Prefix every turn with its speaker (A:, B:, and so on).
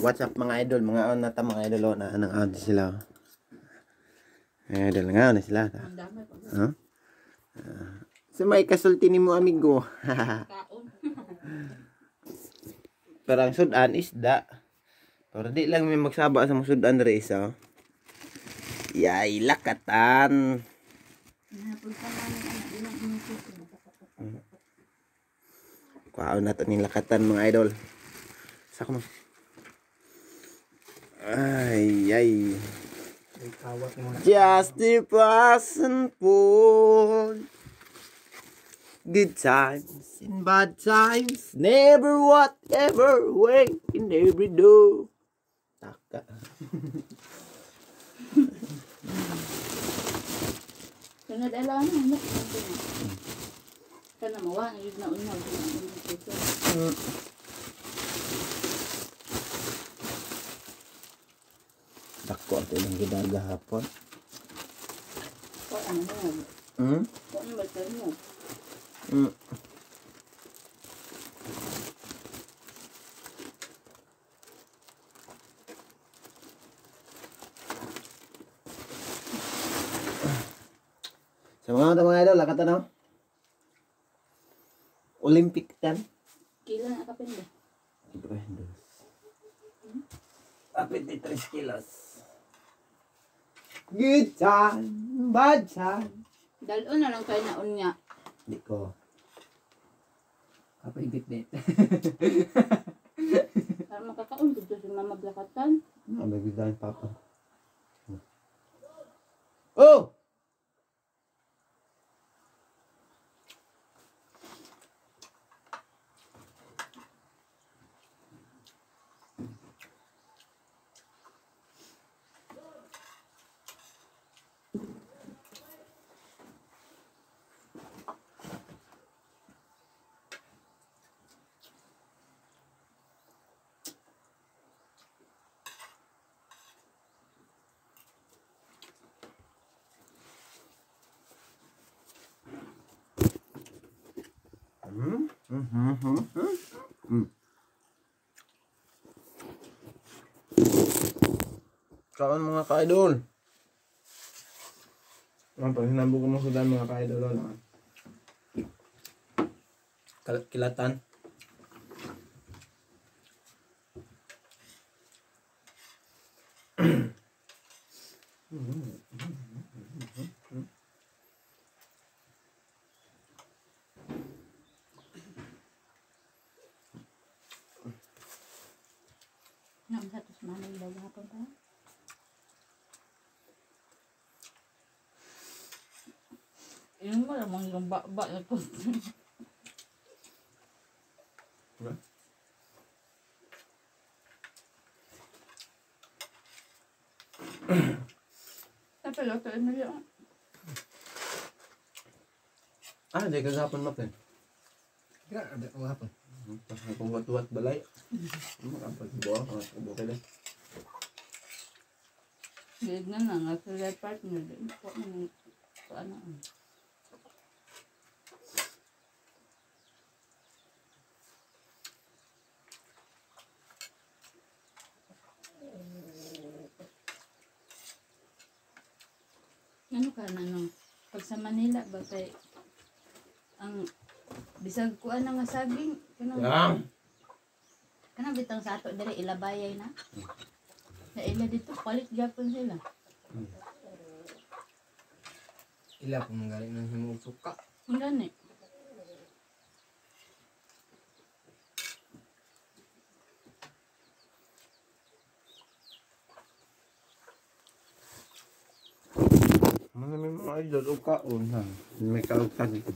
A: What's up mga idol, mga on na ta mga idol, na anang out sila. Idol nga na sila ta. Huh? So may kasulti nimo amigo. Parang sudan isda. Para di lang may magsaba sa sudan dere isa. Yay lakatan. Kuha na to ning lakatan mga idol. Sako mo. Ay. Just the present for good times in bad times, never whatever way in every do. Taka.
B: Sunod alam mo. Kana mawa na yun na unaw.
A: Dako ato lang gidaga hapon.
B: Ano na? Ano ba tayo mo?
A: Sa mga idol, lakatan na. Olympic tan.
B: Kailan ang kapinda?
A: 23 kilos. Good time, bad time.
B: Dalon na lang kayo na unya.
A: Di ko.
C: Apa ingit-ingit.
B: Para makakaon dito si Mama Blakatan.
A: Nabigyan papa. Oh! Kawan mga ka-idol. Ang paghinabo ko mo sudan mga ka-idol na. Kilatan.
B: Nang sa tos manay daw hapon pa. Yung mo lamang yung ba na to. Napeloto na yun.
A: Di kagapon mo pen.
C: Ya, ada apa?
A: Kung wat-wat balay. Apa buah, buah kaya.
B: Gid na na nga sa partner din. Po ano. Ano ka na no? Pag sa Manila ba kay ang bisag kuan nga saging kanang bitang sa ato dire ilabayay na. Sa ila dito palit gyapon sila.
C: Ila kung manggaling ng himog suka.
B: Ang gani.
A: Mana may mga idol o kaon ha. May kaugtag ito.